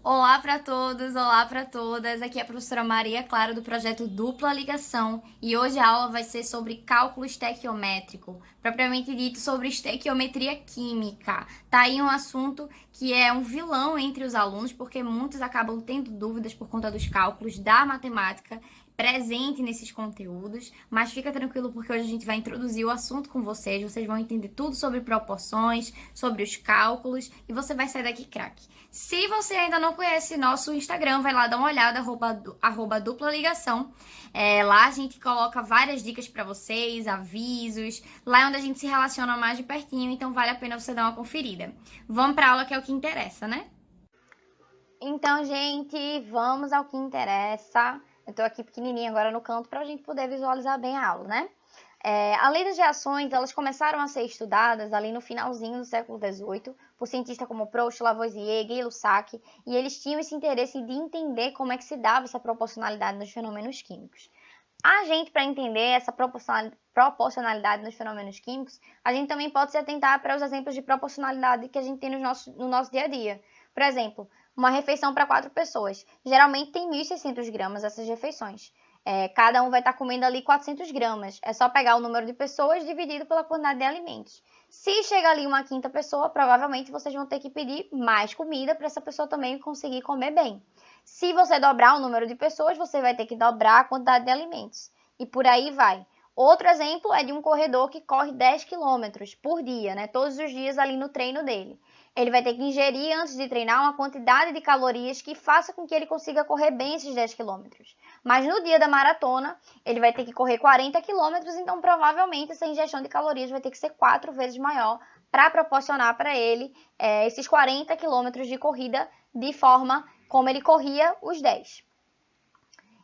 Olá para todos, olá para todas. Aqui é a professora Maria Clara do projeto Dupla Ligação e hoje a aula vai ser sobre cálculo estequiométrico, propriamente dito sobre estequiometria química. Tá aí um assunto que é um vilão entre os alunos porque muitos acabam tendo dúvidas por conta dos cálculos da matemática presente nesses conteúdos, mas fica tranquilo porque hoje a gente vai introduzir o assunto com vocês vão entender tudo sobre proporções, sobre os cálculos e você vai sair daqui craque. Se você ainda não conhece nosso Instagram, vai lá dar uma olhada, arroba dupla ligação. Lá a gente coloca várias dicas para vocês, avisos, lá é onde a gente se relaciona mais de pertinho, então vale a pena você dar uma conferida. Vamos para a aula que é o que interessa, né? Então, gente, vamos ao que interessa. Eu tô aqui pequenininha agora no canto para a gente poder visualizar bem a aula, né? A lei das reações, elas começaram a ser estudadas ali no finalzinho do século XVIII por cientistas como Proust, Lavoisier, Gay-Lussac, e eles tinham esse interesse de entender como é que se dava essa proporcionalidade nos fenômenos químicos. A gente, para entender essa proporcionalidade nos fenômenos químicos, a gente também pode se atentar para os exemplos de proporcionalidade que a gente tem no nosso dia a dia. Por exemplo, uma refeição para 4 pessoas. Geralmente tem 1.600 gramas essas refeições. Cada um vai estar comendo ali 400 gramas. É só pegar o número de pessoas dividido pela quantidade de alimentos. Se chega ali uma quinta pessoa, provavelmente vocês vão ter que pedir mais comida para essa pessoa também conseguir comer bem. Se você dobrar o número de pessoas, você vai ter que dobrar a quantidade de alimentos. E por aí vai. Outro exemplo é de um corredor que corre 10 quilômetros por dia, né? Todos os dias ali no treino dele. Ele vai ter que ingerir antes de treinar uma quantidade de calorias que faça com que ele consiga correr bem esses 10 quilômetros. Mas no dia da maratona, ele vai ter que correr 40 quilômetros, então provavelmente essa ingestão de calorias vai ter que ser 4 vezes maior para proporcionar para ele esses 40 quilômetros de corrida de forma como ele corria os 10.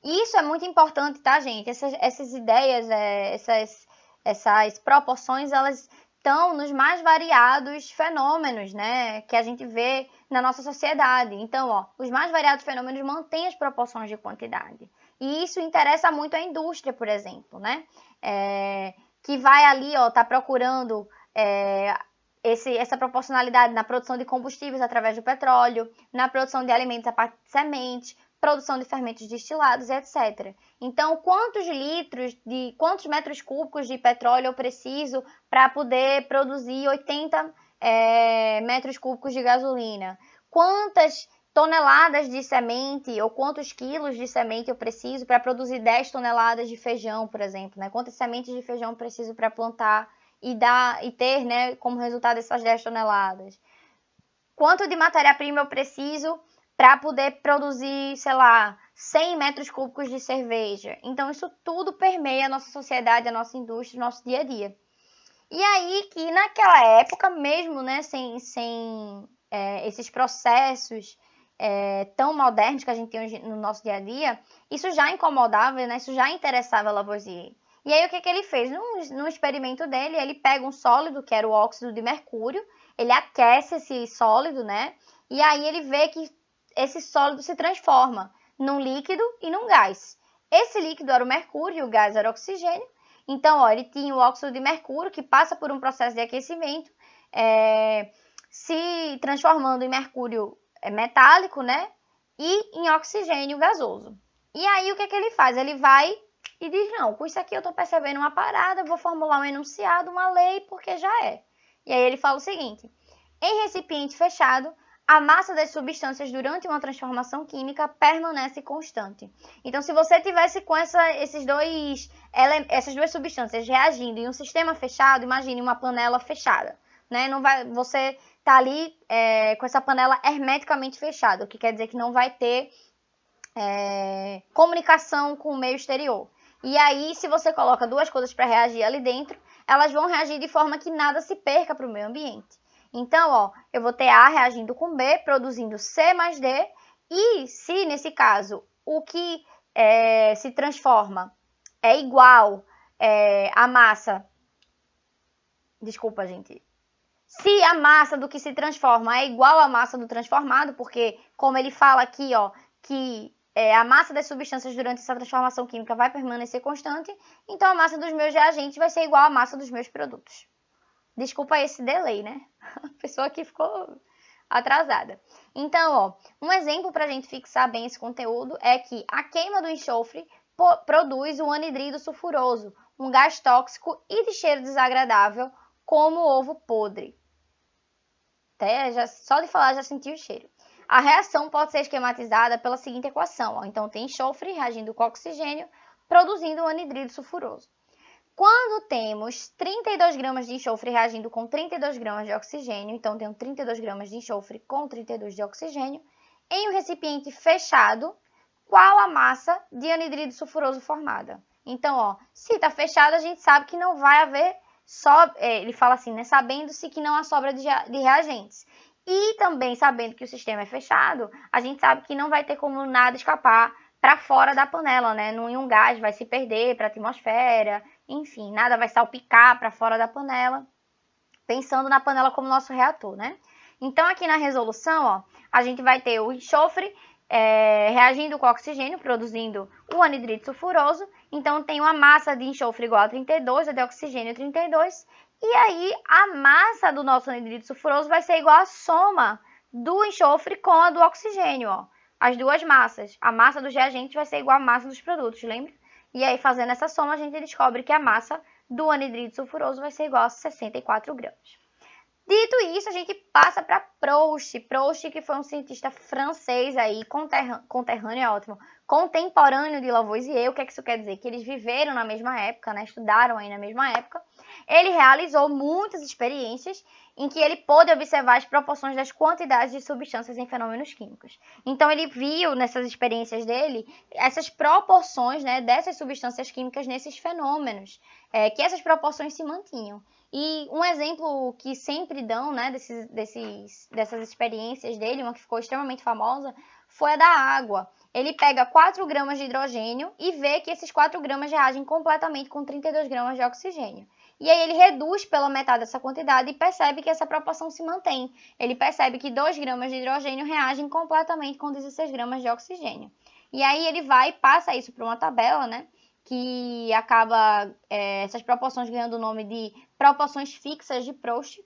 E isso é muito importante, tá, gente? Essas ideias, essas proporções, elas estão nos mais variados fenômenos, né, que a gente vê na nossa sociedade. Então, ó, os mais variados fenômenos mantêm as proporções de quantidade. E isso interessa muito à indústria, por exemplo, né? Que vai ali, ó, tá procurando essa proporcionalidade na produção de combustíveis através do petróleo, na produção de alimentos a partir de sementes, produção de fermentos destilados, etc. Então, quantos metros cúbicos de petróleo eu preciso para poder produzir 80 metros cúbicos de gasolina? Quantas toneladas de semente ou quantos quilos de semente eu preciso para produzir 10 toneladas de feijão, por exemplo, né? Quantas sementes de feijão eu preciso para plantar e ter, né, como resultado essas 10 toneladas? Quanto de matéria-prima eu preciso para poder produzir, sei lá, 100 metros cúbicos de cerveja? Então, isso tudo permeia a nossa sociedade, a nossa indústria, o nosso dia a dia. E aí que naquela época, mesmo, né, sem esses processos tão modernos que a gente tem hoje no nosso dia a dia, isso já incomodava, né, isso já interessava Lavoisier. E aí o que ele fez? No experimento dele, ele pega um sólido, que era o óxido de mercúrio, ele aquece esse sólido, né, e aí ele vê que esse sólido se transforma num líquido e num gás. Esse líquido era o mercúrio e o gás era o oxigênio. Então, ó, ele tinha o óxido de mercúrio, que passa por um processo de aquecimento, se transformando em mercúrio metálico, né? E em oxigênio gasoso. E aí, o que ele faz? Ele vai e diz, não, com isso aqui eu estou percebendo uma parada, vou formular um enunciado, uma lei, porque já é. E aí ele fala o seguinte, em recipiente fechado, a massa das substâncias durante uma transformação química permanece constante. Então, se você tivesse com essas duas substâncias reagindo em um sistema fechado, imagine uma panela fechada, né? Não vai, você tá ali com essa panela hermeticamente fechada, o que quer dizer que não vai ter comunicação com o meio exterior. E aí, se você coloca duas coisas para reagir ali dentro, elas vão reagir de forma que nada se perca para o meio ambiente. Então, ó, eu vou ter A reagindo com B, produzindo C mais D, e se, nesse caso, o que se transforma é igual à massa... Desculpa, gente. Se a massa do que se transforma é igual à massa do transformado, porque, como ele fala aqui, ó, que a massa das substâncias durante essa transformação química vai permanecer constante, então a massa dos meus reagentes vai ser igual à massa dos meus produtos. Desculpa esse delay, né? A pessoa aqui ficou atrasada. Então, ó, um exemplo para a gente fixar bem esse conteúdo é que a queima do enxofre produz o anidrido sulfuroso, um gás tóxico e de cheiro desagradável, como o ovo podre. Só de falar já senti o cheiro. A reação pode ser esquematizada pela seguinte equação. Ó. Então, tem enxofre reagindo com oxigênio, produzindo o anidrido sulfuroso. Quando temos 32 gramas de enxofre reagindo com 32 gramas de oxigênio, então tenho 32 gramas de enxofre com 32 de oxigênio, em um recipiente fechado, qual a massa de anidrido sulfuroso formada? Então, ó, se está fechado, a gente sabe que não vai haver ele fala assim, né, sabendo-se que não há sobra de reagentes. E também sabendo que o sistema é fechado, a gente sabe que não vai ter como nada escapar para fora da panela, né? Nenhum gás vai se perder para a atmosfera, enfim, nada vai salpicar para fora da panela, pensando na panela como nosso reator, né? Então, aqui na resolução, ó, a gente vai ter o enxofre reagindo com o oxigênio, produzindo o anidrido sulfuroso. Então, tem uma massa de enxofre igual a 32, a de oxigênio 32. E aí, a massa do nosso anidrido sulfuroso vai ser igual à soma do enxofre com a do oxigênio, ó. As duas massas. A massa dos reagentes vai ser igual à massa dos produtos, lembra? E aí, fazendo essa soma, a gente descobre que a massa do anidrido sulfuroso vai ser igual a 64 gramas. Dito isso, a gente passa para Proust. Proust, que foi um cientista francês aí, conterrâneo é ótimo, contemporâneo de Lavoisier. O que é que isso quer dizer? Que eles viveram na mesma época, né? Estudaram aí na mesma época. Ele realizou muitas experiências em que ele pôde observar as proporções das quantidades de substâncias em fenômenos químicos. Então, ele viu nessas experiências dele essas proporções, né, dessas substâncias químicas nesses fenômenos, que essas proporções se mantinham. E um exemplo que sempre dão, né, dessas experiências dele, uma que ficou extremamente famosa, foi a da água. Ele pega 4 gramas de hidrogênio e vê que esses 4 gramas reagem completamente com 32 gramas de oxigênio. E aí ele reduz pela metade essa quantidade e percebe que essa proporção se mantém. Ele percebe que 2 gramas de hidrogênio reagem completamente com 16 gramas de oxigênio. E aí ele vai e passa isso para uma tabela, né? Que acaba essas proporções ganhando o nome de proporções fixas de Proust.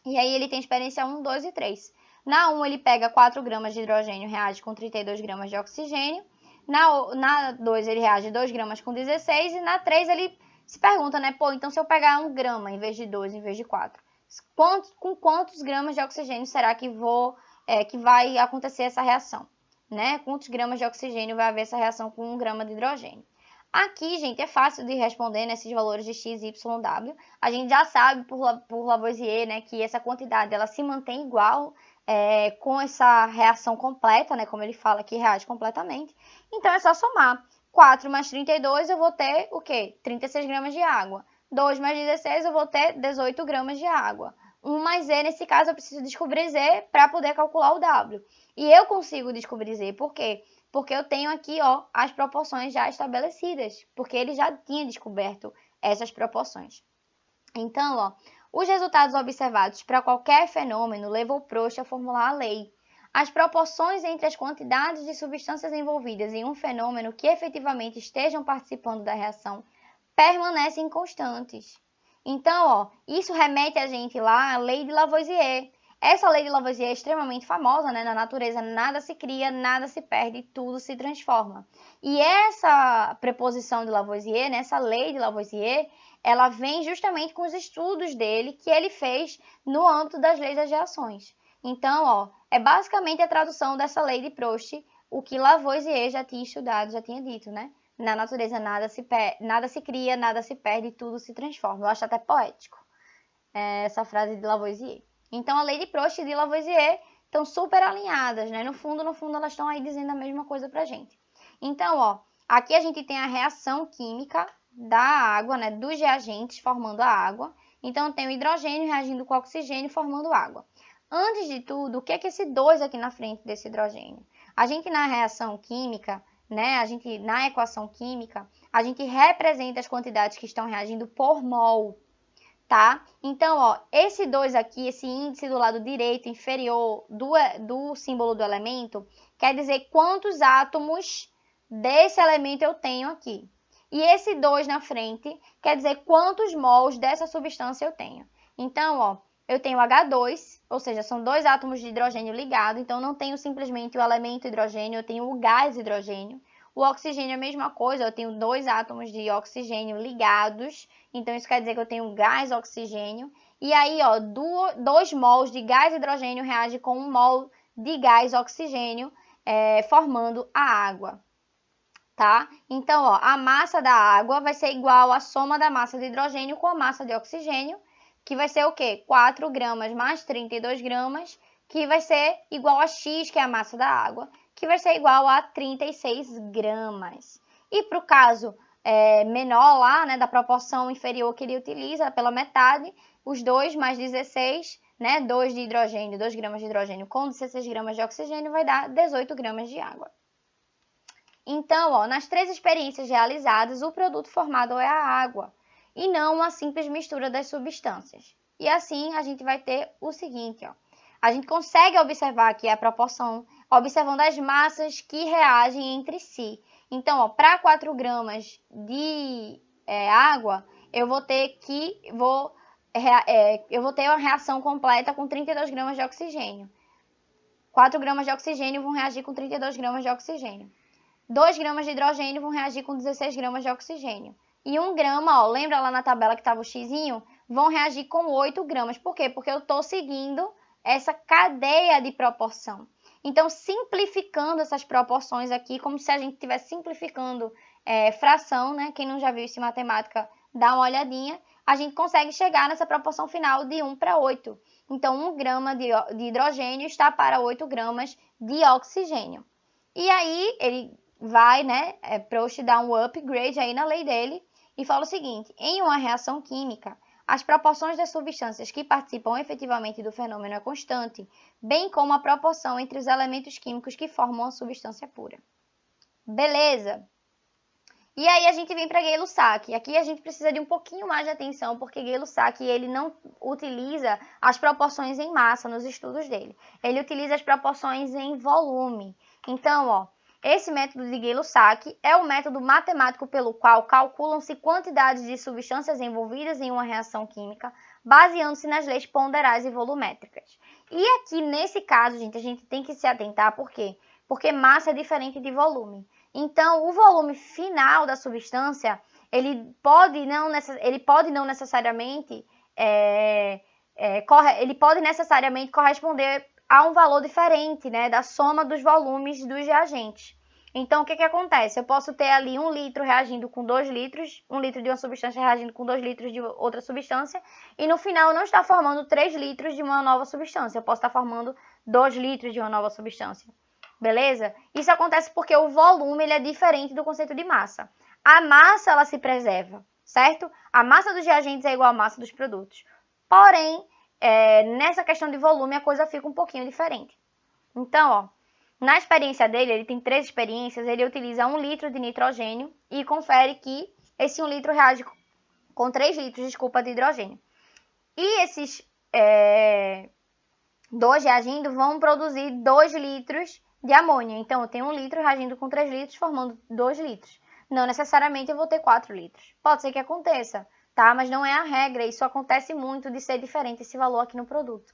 E aí ele tem experiência 1, 2 e 3. Na 1 ele pega 4 gramas de hidrogênio, reage com 32 gramas de oxigênio. Na 2 ele reage 2 gramas com 16. E na 3 ele se pergunta, né? Pô, então se eu pegar 1 grama em vez de 2, em vez de 4, com quantos gramas de oxigênio será que vai acontecer essa reação? Né? Quantos gramas de oxigênio vai haver essa reação com 1 grama de hidrogênio? Aqui, gente, é fácil de responder nesses valores de x, y, w. A gente já sabe por Lavoisier, né, que essa quantidade ela se mantém igual com essa reação completa, né, como ele fala que reage completamente. Então, é só somar. 4 mais 32 eu vou ter o quê? 36 gramas de água. 2 mais 16 eu vou ter 18 gramas de água. 1 mais Z, nesse caso, eu preciso descobrir Z para poder calcular o W. E eu consigo descobrir Z, por quê? Porque eu tenho aqui, ó, as proporções já estabelecidas, porque ele já tinha descoberto essas proporções. Então, ó, os resultados observados para qualquer fenômeno levam Proust a formular a lei. As proporções entre as quantidades de substâncias envolvidas em um fenômeno que efetivamente estejam participando da reação permanecem constantes. Então, ó, isso remete a gente lá à lei de Lavoisier. Essa lei de Lavoisier é extremamente famosa, né? Na natureza nada se cria, nada se perde, tudo se transforma. E essa preposição de Lavoisier, né? Essa lei de Lavoisier, ela vem justamente com os estudos dele que ele fez no âmbito das leis das reações. Então, ó, é basicamente a tradução dessa lei de Proust, o que Lavoisier já tinha estudado, já tinha dito, né? Na natureza nada se cria, nada se perde, tudo se transforma. Eu acho até poético essa frase de Lavoisier. Então, a lei de Proust e de Lavoisier estão super alinhadas, né? No fundo, elas estão aí dizendo a mesma coisa pra gente. Então, ó, aqui a gente tem a reação química da água, né? Dos reagentes formando a água. Então, tem o hidrogênio reagindo com o oxigênio formando água. Antes de tudo, o que é esse 2 aqui na frente desse hidrogênio? A gente na reação química, né? Na equação química, a gente representa as quantidades que estão reagindo por mol. Tá? Então, ó, esse 2 aqui, esse índice do lado direito inferior do símbolo do elemento, quer dizer quantos átomos desse elemento eu tenho aqui. E esse 2 na frente quer dizer quantos mols dessa substância eu tenho. Então, ó, eu tenho H2, ou seja, são dois átomos de hidrogênio ligados, então não tenho simplesmente o elemento hidrogênio, eu tenho o gás hidrogênio. O oxigênio é a mesma coisa, eu tenho dois átomos de oxigênio ligados, então isso quer dizer que eu tenho gás oxigênio. E aí, ó, 2 mols de gás hidrogênio reage com 1 mol de gás oxigênio, formando a água, tá? Então, ó, a massa da água vai ser igual à soma da massa de hidrogênio com a massa de oxigênio, que vai ser o quê? 4 gramas mais 32 gramas, que vai ser igual a X, que é a massa da água, que vai ser igual a 36 gramas. E para o caso menor lá, né, da proporção inferior que ele utiliza, pela metade, os 2 mais 16, né, 2 de hidrogênio, 2 gramas de hidrogênio com 16 gramas de oxigênio, vai dar 18 gramas de água. Então, ó, nas 3 experiências realizadas, o produto formado é a água, e não uma simples mistura das substâncias. E assim, a gente vai ter o seguinte, ó. A gente consegue observar aqui a proporção, observando as massas que reagem entre si. Então, para 4 gramas de água, eu vou ter uma reação completa com 32 gramas de oxigênio. 4 gramas de oxigênio vão reagir com 32 gramas de oxigênio. 2 gramas de hidrogênio vão reagir com 16 gramas de oxigênio. E 1 grama, ó, lembra lá na tabela que estava o xizinho? Vão reagir com 8 gramas. Por quê? Porque eu estou seguindo essa cadeia de proporção. Então, simplificando essas proporções aqui, como se a gente estivesse simplificando fração, né? Quem não já viu isso em matemática, dá uma olhadinha. A gente consegue chegar nessa proporção final de 1 para 8. Então, 1 grama de hidrogênio está para 8 gramas de oxigênio. E aí, ele vai, né, Proust dar um upgrade aí na lei dele e fala o seguinte: em uma reação química, as proporções das substâncias que participam efetivamente do fenômeno é constante, bem como a proporção entre os elementos químicos que formam a substância pura. Beleza? E aí a gente vem para Gay-Lussac. Aqui a gente precisa de um pouquinho mais de atenção, porque Gay-Lussac ele não utiliza as proporções em massa nos estudos dele. Ele utiliza as proporções em volume. Então, ó, esse método de Gay-Lussac é o método matemático pelo qual calculam-se quantidades de substâncias envolvidas em uma reação química, baseando-se nas leis ponderais e volumétricas. E aqui, nesse caso, gente, a gente tem que se atentar, por quê? Porque massa é diferente de volume. Então, o volume final da substância, ele pode não necessariamente corresponder a um valor diferente, né, da soma dos volumes dos reagentes. Então, o que acontece? Eu posso ter ali 1 litro reagindo com 2 litros, 1 litro de uma substância reagindo com 2 litros de outra substância, e no final não está formando 3 litros de uma nova substância, eu posso estar formando 2 litros de uma nova substância. Beleza? Isso acontece porque o volume ele é diferente do conceito de massa. A massa ela se preserva, certo? A massa dos reagentes é igual à massa dos produtos. Porém, nessa questão de volume, a coisa fica um pouquinho diferente. Então, ó, na experiência dele, ele tem 3 experiências, ele utiliza 1 litro de nitrogênio e confere que esse 1 litro reage com 3 litros, de hidrogênio. E esses 2 reagindo vão produzir 2 litros de amônia. Então, eu tenho 1 litro reagindo com 3 litros, formando 2 litros. Não necessariamente eu vou ter 4 litros. Pode ser que aconteça, tá? Mas não é a regra. Isso acontece muito de ser diferente esse valor aqui no produto.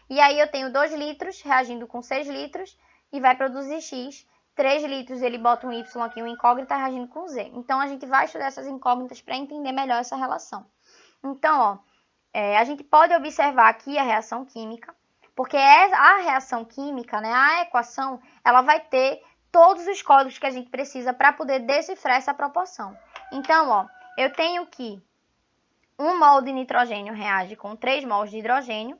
E aí eu tenho 2 litros reagindo com 6 litros e vai produzir X. 3 litros ele bota um Y aqui, um incógnita reagindo com Z. Então, a gente vai estudar essas incógnitas para entender melhor essa relação. Então, ó, a gente pode observar aqui a reação química, porque a reação química, né, a equação, ela vai ter todos os códigos que a gente precisa para poder decifrar essa proporção. Então, ó, eu tenho que 1 mol de nitrogênio reage com 3 mols de hidrogênio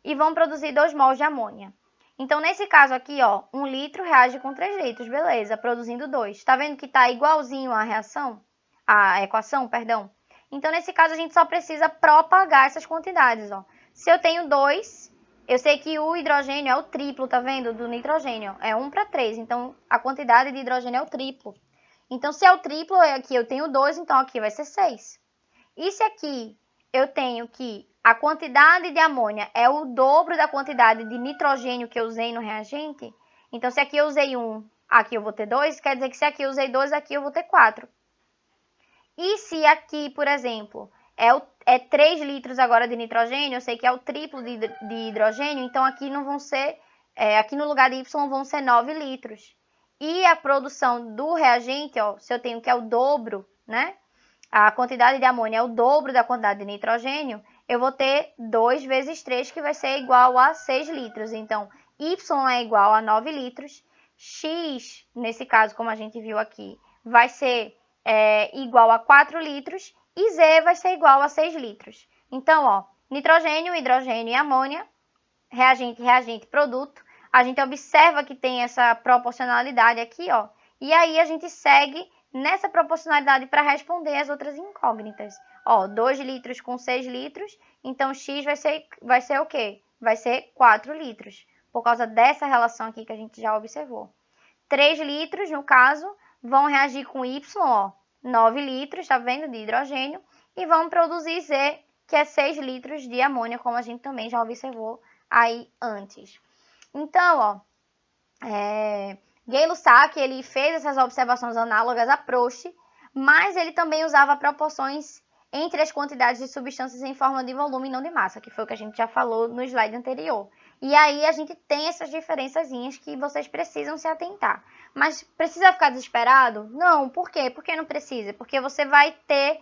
e vão produzir 2 mols de amônia. Então, nesse caso aqui, ó, 1 litro reage com 3 litros, beleza, produzindo 2. Tá vendo que tá igualzinho a equação, perdão? Então, nesse caso, a gente só precisa propagar essas quantidades, ó. Se eu tenho 2... eu sei que o hidrogênio é o triplo, tá vendo? Do nitrogênio. É 1 para 3. Então, a quantidade de hidrogênio é o triplo. Então, se é o triplo, aqui eu tenho 2, então aqui vai ser 6. E se aqui eu tenho que a quantidade de amônia é o dobro da quantidade de nitrogênio que eu usei no reagente, então se aqui eu usei 1, aqui eu vou ter 2, quer dizer que se aqui eu usei 2, aqui eu vou ter 4. E se aqui, por exemplo, é 3 litros agora de nitrogênio, eu sei que é o triplo de hidrogênio, então aqui não vão ser, aqui no lugar de Y vão ser 9 litros. E a produção do reagente, ó, se eu tenho que é o dobro, né? A quantidade de amônia é o dobro da quantidade de nitrogênio, eu vou ter 2 vezes 3, que vai ser igual a 6 litros. Então, Y é igual a 9 litros, X, nesse caso, como a gente viu aqui, vai ser igual a 4 litros, e Z vai ser igual a 6 litros. Então, ó, nitrogênio, hidrogênio e amônia, reagente, reagente, produto. A gente observa que tem essa proporcionalidade aqui, ó, e aí a gente segue nessa proporcionalidade para responder as outras incógnitas. Ó, 2 litros com 6 litros, então X vai ser o quê? Vai ser 4 litros, por causa dessa relação aqui que a gente já observou. 3 litros, no caso, vão reagir com Y, ó, 9 litros, tá vendo, de hidrogênio, e vão produzir Z, que é 6 litros de amônia, como a gente também já observou aí antes. Então, ó, Gay-Lussac, ele fez essas observações análogas a Proust, mas ele também usava proporções entre as quantidades de substâncias em forma de volume e não de massa, que foi o que a gente já falou no slide anterior. E aí a gente tem essas diferençazinhas que vocês precisam se atentar. Mas precisa ficar desesperado? Não, por quê? Por que não precisa? Porque você vai ter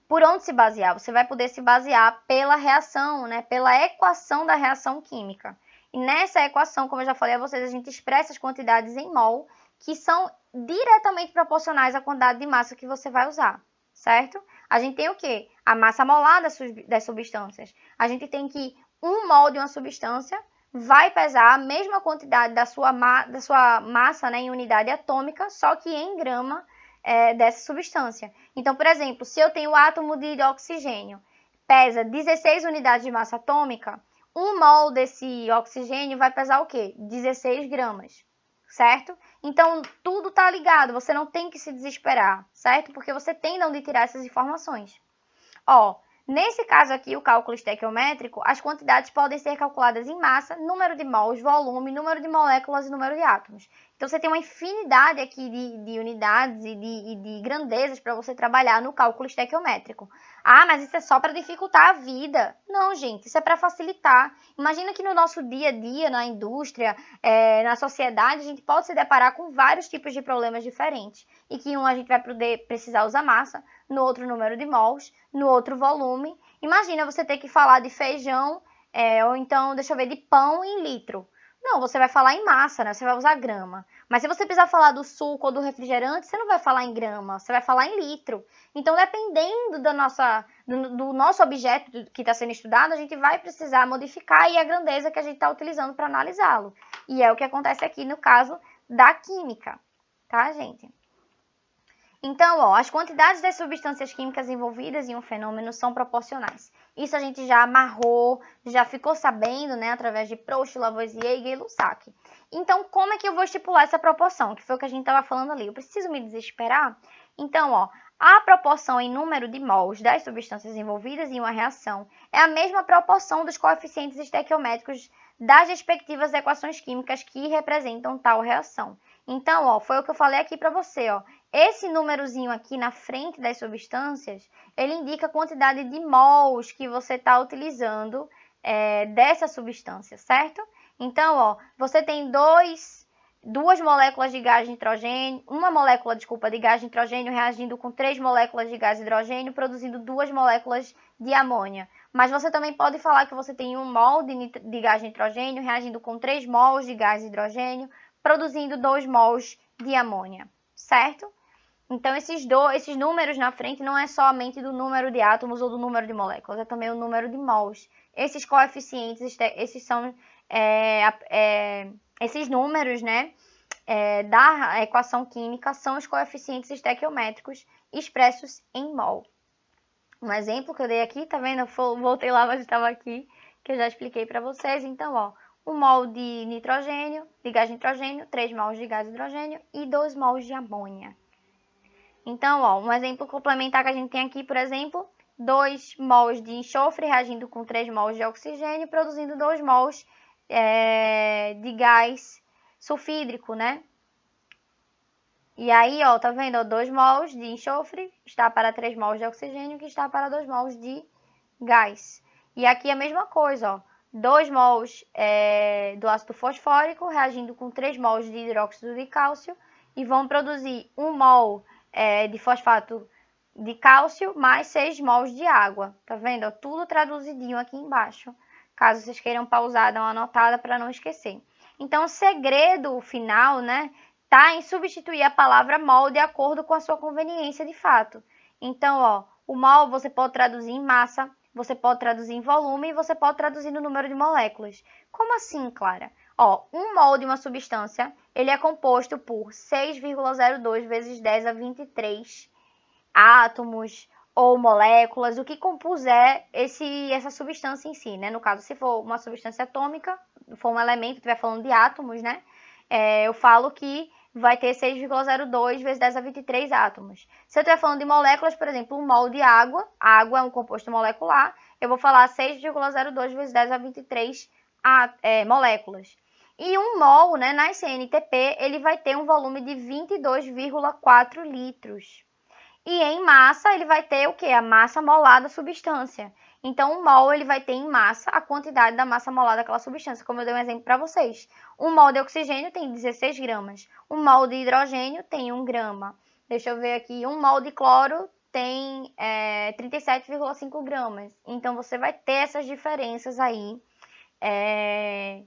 por onde se basear. Você vai poder se basear pela reação, né? Pela equação da reação química. E nessa equação, como eu já falei a vocês, a gente expressa as quantidades em mol, que são diretamente proporcionais à quantidade de massa que você vai usar, certo? A gente tem o quê? A massa molar das substâncias. A gente tem que 1 mol de uma substância vai pesar a mesma quantidade da sua massa, né, em unidade atômica, só que em grama dessa substância. Então, por exemplo, se eu tenho o átomo de oxigênio, pesa 16 unidades de massa atômica, 1 mol desse oxigênio vai pesar o quê? 16 gramas, certo? Então, tudo está ligado, você não tem que se desesperar, certo? Porque você tem de onde tirar essas informações. Ó, nesse caso aqui, o cálculo estequiométrico, as quantidades podem ser calculadas em massa, número de mols, volume, número de moléculas e número de átomos. Então, você tem uma infinidade aqui de unidades e de grandezas para você trabalhar no cálculo estequiométrico. Ah, mas isso é só para dificultar a vida. Não, gente, isso é para facilitar. Imagina que no nosso dia a dia, na indústria, na sociedade, a gente pode se deparar com vários tipos de problemas diferentes. E que um a gente vai precisar usar massa, no outro número de mols, no outro volume. Imagina você ter que falar de feijão, ou então, deixa eu ver, de pão em litro. Não, você vai falar em massa, né? Você vai usar grama. Mas se você precisar falar do suco ou do refrigerante, você não vai falar em grama, você vai falar em litro. Então, dependendo do nosso objeto que está sendo estudado, a gente vai precisar modificar aí a grandeza que a gente está utilizando para analisá-lo. E é o que acontece aqui no caso da química, tá, gente? Então, ó, as quantidades das substâncias químicas envolvidas em um fenômeno são proporcionais. Isso a gente já amarrou, já ficou sabendo, né, através de Proust, Lavoisier e Gay-Lussac. Então, como é que eu vou estipular essa proporção? Que foi o que a gente estava falando ali. Eu preciso me desesperar? Então, ó, a proporção em número de mols das substâncias envolvidas em uma reação é a mesma proporção dos coeficientes estequiométricos das respectivas equações químicas que representam tal reação. Então, ó, foi o que eu falei aqui para você, ó. Esse númerozinho aqui na frente das substâncias, ele indica a quantidade de mols que você está utilizando dessa substância, certo? Então, ó, você tem duas moléculas de gás de nitrogênio, uma molécula, desculpa, de gás de nitrogênio reagindo com 3 moléculas de gás de hidrogênio, produzindo 2 moléculas de amônia. Mas você também pode falar que você tem 1 mol de gás de nitrogênio reagindo com 3 mols de gás de hidrogênio, produzindo 2 mols de amônia, certo? Então, esses números na frente não é somente do número de átomos ou do número de moléculas, é também o número de mols. Esses coeficientes, esses são esses números, né, da equação química são os coeficientes estequiométricos expressos em mol. Um exemplo que eu dei aqui, tá vendo? Eu voltei lá, mas estava aqui, que eu já expliquei para vocês. Então, ó, 1 mol de nitrogênio, de gás de nitrogênio, 3 mols de gás de hidrogênio e 2 mols de amônia. Então, ó, um exemplo complementar que a gente tem aqui, por exemplo, 2 mols de enxofre reagindo com 3 mols de oxigênio, produzindo 2 mols de gás sulfídrico, né? E aí, ó, tá vendo? 2 mols de enxofre está para 3 mols de oxigênio, que está para 2 mols de gás. E aqui a mesma coisa, ó. 2 mols do ácido fosfórico reagindo com 3 mols de hidróxido de cálcio e vão produzir 1 mol de fosfato de cálcio mais 6 mols de água. Tá vendo? Ó, tudo traduzidinho aqui embaixo. Caso vocês queiram pausar, dar uma anotada para não esquecer. Então, o segredo final, né, tá em substituir a palavra mol de acordo com a sua conveniência de fato. Então, ó, o mol você pode traduzir em massa, você pode traduzir em volume e você pode traduzir no número de moléculas. Como assim, Clara? Ó, um mol de uma substância, ele é composto por 6,02 vezes 10 a 23 átomos ou moléculas, o que compuser essa substância em si, né? No caso, se for uma substância atômica, for um elemento, estiver falando de átomos, né? Eu falo que vai ter 6,02 vezes 10 a 23 átomos. Se eu estiver falando de moléculas, por exemplo, um mol de água, a água é um composto molecular, eu vou falar 6,02 vezes 10 a 23 moléculas. E um mol, né, na CNTP, ele vai ter um volume de 22,4 litros. E em massa, ele vai ter o quê? A massa molar da substância. Então, um mol, ele vai ter em massa a quantidade da massa molar daquela substância, como eu dei um exemplo para vocês. Um mol de oxigênio tem 16 gramas. Um mol de hidrogênio tem 1 grama. Deixa eu ver aqui. Um mol de cloro tem 37,5 gramas. Então, você vai ter essas diferenças aí. É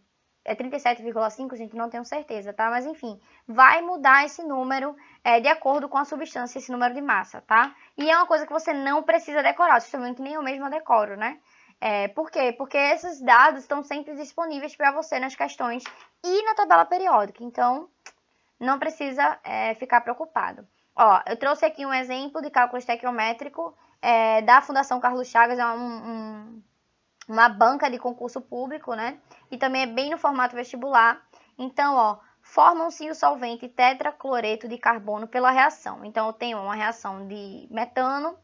37,5, gente, não tenho certeza, tá? Mas enfim, vai mudar esse número de acordo com a substância, esse número de massa, tá? E é uma coisa que você não precisa decorar, justamente nem eu mesma decoro, né? Por quê? Porque esses dados estão sempre disponíveis para você nas questões e na tabela periódica, então não precisa ficar preocupado. Ó, eu trouxe aqui um exemplo de cálculo estequiométrico da Fundação Carlos Chagas, é uma banca de concurso público, né? E também é bem no formato vestibular. Então, ó, formam-se o solvente tetracloreto de carbono pela reação. Então, eu tenho uma reação de metano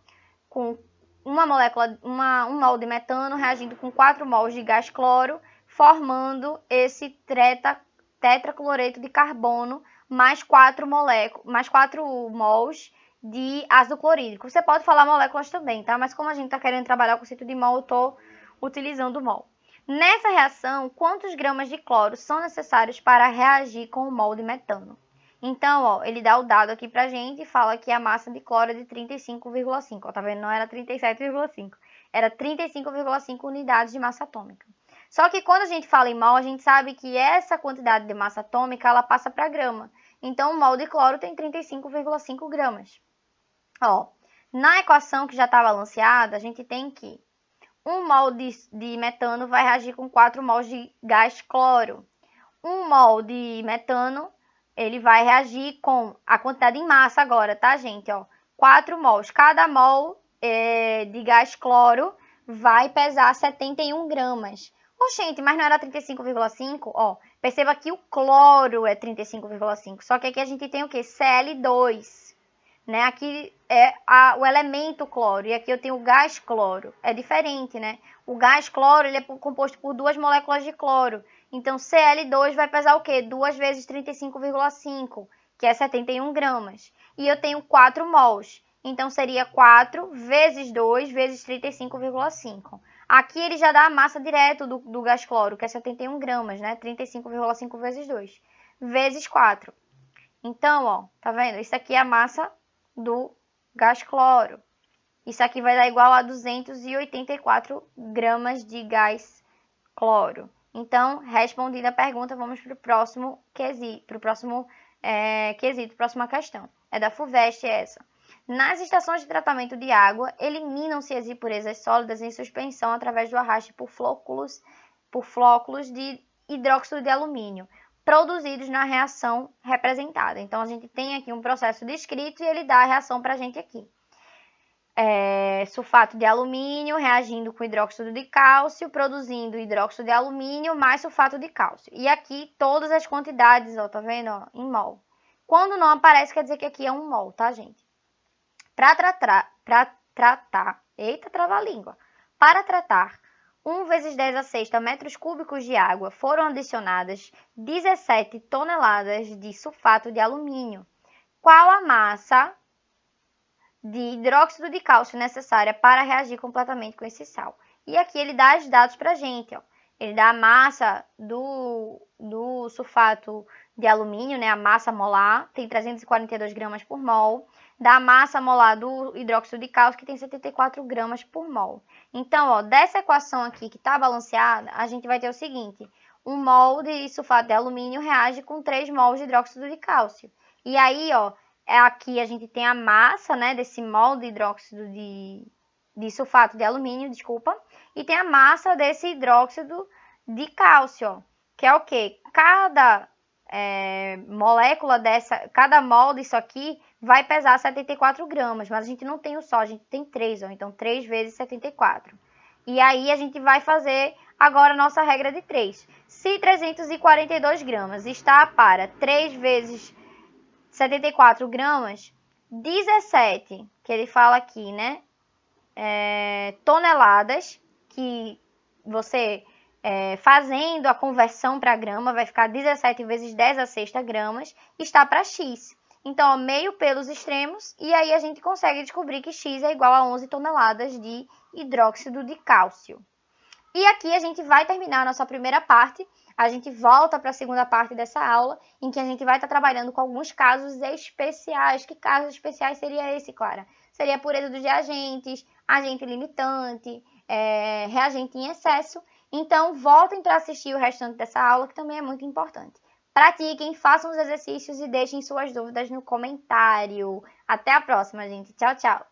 com uma molécula, um mol de metano reagindo com 4 mols de gás cloro, formando esse tetracloreto de carbono mais 4 mols de ácido clorídrico. Você pode falar moléculas também, tá? Mas como a gente está querendo trabalhar o conceito de mol, eu estou utilizando o mol. Nessa reação, quantos gramas de cloro são necessários para reagir com o mol de metano? Então, ó, ele dá o dado aqui pra gente e fala que a massa de cloro é de 35,5. Ó, tá vendo? Não era 37,5. Era 35,5 unidades de massa atômica. Só que quando a gente fala em mol, a gente sabe que essa quantidade de massa atômica, ela passa para grama. Então, o mol de cloro tem 35,5 gramas. Ó, na equação que já está balanceada, a gente tem que 1 mol de metano vai reagir com 4 mols de gás cloro. 1 mol de metano, ele vai reagir com a quantidade em massa agora, tá, gente? Ó, 4 mols. Cada mol de gás cloro vai pesar 71 gramas. Oxente, mas não era 35,5? Ó, perceba que o cloro é 35,5. Só que aqui a gente tem o quê? Cl2. Né? Aqui é o elemento cloro e aqui eu tenho o gás cloro. É diferente, né? O gás cloro ele é composto por 2 moléculas de cloro. Então, Cl2 vai pesar o quê? 2 vezes 35,5, que é 71 gramas. E eu tenho 4 mols. Então, seria 4 vezes 2 vezes 35,5. Aqui ele já dá a massa direto do gás cloro, que é 71 gramas, né? 35,5 vezes 2, vezes 4. Então, ó, tá vendo? Isso aqui é a massa do gás cloro. Isso aqui vai dar igual a 284 gramas de gás cloro. Então, respondida a pergunta, vamos para o próximo quesito, próxima questão. É da FUVEST essa. Nas estações de tratamento de água, eliminam-se as impurezas sólidas em suspensão através do arraste por flóculos de hidróxido de alumínio, produzidos na reação representada. Então, a gente tem aqui um processo descrito e ele dá a reação para a gente aqui. Sulfato de alumínio reagindo com hidróxido de cálcio, produzindo hidróxido de alumínio mais sulfato de cálcio. E aqui todas as quantidades, ó, tá vendo? Ó, em mol. Quando não aparece, quer dizer que aqui é 1 mol, tá, gente? Para tratar 1 vezes 10 a sexta metros cúbicos de água, foram adicionadas 17 toneladas de sulfato de alumínio, qual a massa de hidróxido de cálcio necessária para reagir completamente com esse sal. E aqui ele dá os dados para a gente, ó. Ele dá a massa do sulfato de alumínio, né, a massa molar, tem 342 gramas por mol. Da massa molar do hidróxido de cálcio, que tem 74 gramas por mol. Então, ó, dessa equação aqui que está balanceada, a gente vai ter o seguinte: 1 mol de sulfato de alumínio reage com 3 mols de hidróxido de cálcio. E aí, ó, aqui a gente tem a massa, né, desse mol de hidróxido de sulfato de alumínio, desculpa, e tem a massa desse hidróxido de cálcio, ó, que é o quê? Cada molécula dessa, cada mol disso aqui vai pesar 74 gramas, mas a gente não tem o só, a gente tem 3, ó, então 3 vezes 74. E aí a gente vai fazer agora a nossa regra de 3. Se 342 gramas está para 3 vezes 74 gramas, 17, que ele fala aqui, né? Toneladas, que você fazendo a conversão para grama, vai ficar 17 vezes 10 a sexta gramas, está para X. Então, ó, meio pelos extremos, e aí a gente consegue descobrir que X é igual a 11 toneladas de hidróxido de cálcio. E aqui a gente vai terminar a nossa primeira parte, a gente volta para a segunda parte dessa aula, em que a gente vai estar trabalhando com alguns casos especiais. Que casos especiais seria esse, Clara? Seria a pureza dos reagentes, agente limitante, reagente em excesso. Então, voltem para assistir o restante dessa aula, que também é muito importante. Pratiquem, façam os exercícios e deixem suas dúvidas no comentário. Até a próxima, gente. Tchau, tchau!